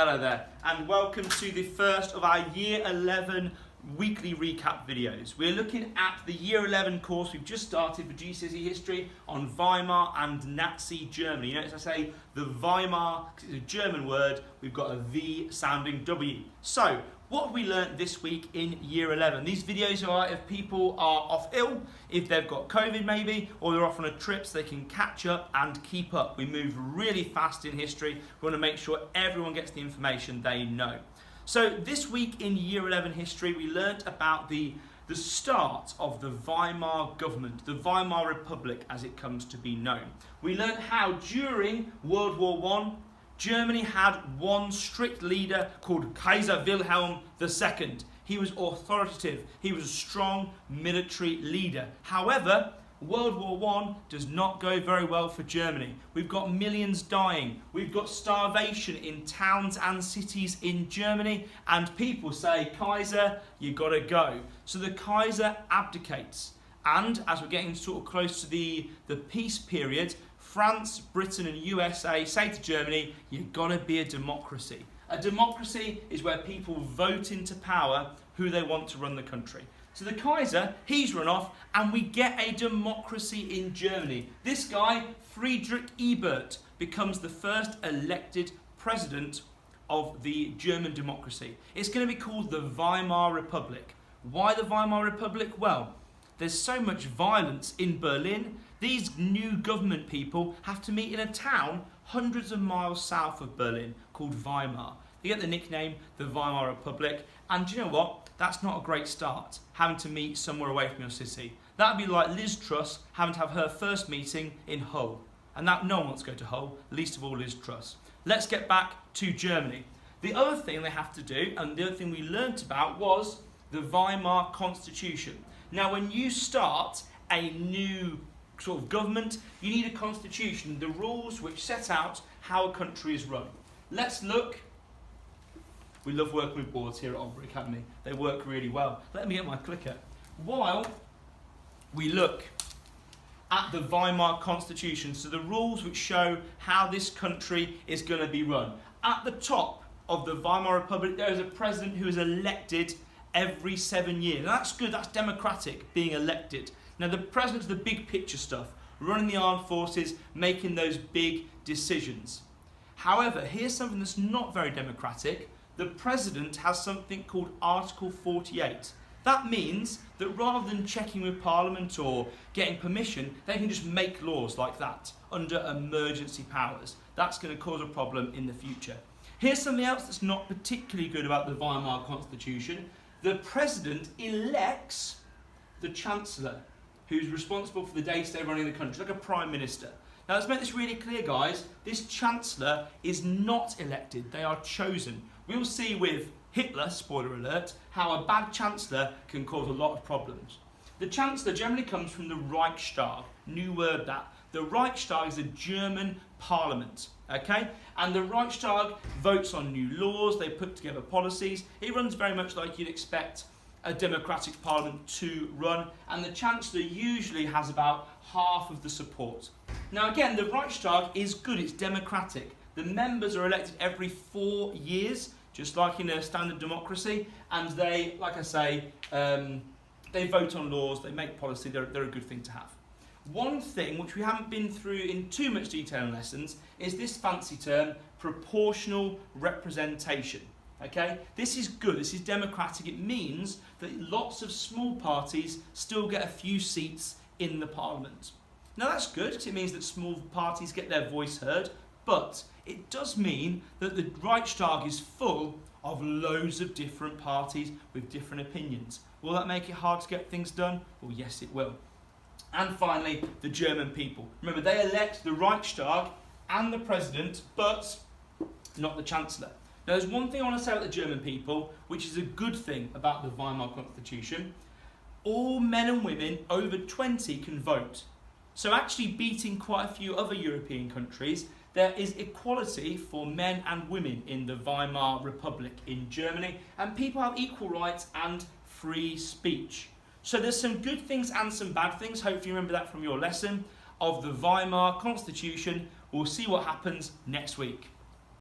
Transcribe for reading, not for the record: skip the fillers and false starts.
Hello there, and welcome to the first of our Year 11 weekly recap videos. We're looking at the Year 11 course we've just started for GCSE History on Weimar and Nazi Germany. You notice I say the Weimar, because it's a German word, we've got a V sounding W. So, what have we learnt this week in Year 11? These videos are if people are off ill, if they've got COVID maybe, or they're off on a trip so they can catch up and keep up. We move really fast in history. We want to make sure everyone gets the information they know. So this week in Year 11 history, we learnt about the start of the Weimar government, the Weimar Republic as it comes to be known. We learnt how during World War I, Germany had one strict leader called Kaiser Wilhelm II. He was authoritative, he was a strong military leader. However, World War I does not go very well for Germany. We've got millions dying, we've got starvation in towns and cities in Germany, and people say, Kaiser, you gotta go. So the Kaiser abdicates. And as we're getting sort of close to the peace period, France, Britain and USA say to Germany, you've got to be a democracy. A democracy is where people vote into power who they want to run the country. So the Kaiser, he's run off and we get a democracy in Germany. This guy, Friedrich Ebert, becomes the first elected president of the German democracy. It's going to be called the Weimar Republic. Why the Weimar Republic? Well, there's so much violence in Berlin. These new government people have to meet in a town hundreds of miles south of Berlin called Weimar. They get the nickname the Weimar Republic, and do you know what? That's not a great start, having to meet somewhere away from your city. That'd be like Liz Truss having to have her first meeting in Hull. And that no one wants to go to Hull, least of all Liz Truss. Let's get back to Germany. The other thing they have to do, and the other thing we learnt about, was the Weimar Constitution. Now when you start a new sort of government, you need a constitution, the rules which set out how a country is run. Let's look. We love working with boards here at Albury Academy. They work really well. Let me get my clicker. While we look at the Weimar Constitution, so the rules which show how this country is going to be run. At the top of the Weimar Republic, there is a president who is elected every 7 years. Now that's good, that's democratic, being elected. Now the president's the big picture stuff, running the armed forces, making those big decisions. However, here's something that's not very democratic. The president has something called Article 48. That means that rather than checking with Parliament or getting permission, they can just make laws like that under emergency powers. That's going to cause a problem in the future. Here's something else that's not particularly good about the Weimar Constitution. The president elects the chancellor, who's responsible for the day-to-day running of the country, like a prime minister. Now let's make this really clear, guys. This chancellor is not elected, they are chosen. We'll see with Hitler, spoiler alert, how a bad chancellor can cause a lot of problems. The chancellor generally comes from the Reichstag, new word that. The Reichstag is a German parliament, okay? And the Reichstag votes on new laws, they put together policies. It runs very much like you'd expect a democratic parliament to run, and the chancellor usually has about half of the support. Now again, the Reichstag is good, it's democratic. The members are elected every 4 years, just like in a standard democracy, and they, like I say, they vote on laws, they make policy, they're a good thing to have. One thing which we haven't been through in too much detail in lessons is this fancy term, proportional representation. Okay, this is good, this is democratic. It means that lots of small parties still get a few seats in the parliament. Now that's good, because it means that small parties get their voice heard, but it does mean that the Reichstag is full of loads of different parties with different opinions. Will that make it hard to get things done? Well, yes, it will. And finally, the German people. Remember, they elect the Reichstag and the president, but not the chancellor. Now, there's one thing I want to say about the German people, which is a good thing about the Weimar Constitution. All men and women over 20 can vote. So actually beating quite a few other European countries, there is equality for men and women in the Weimar Republic in Germany, and people have equal rights and free speech. So there's some good things and some bad things. Hopefully you remember that from your lesson of the Weimar Constitution. We'll see what happens next week.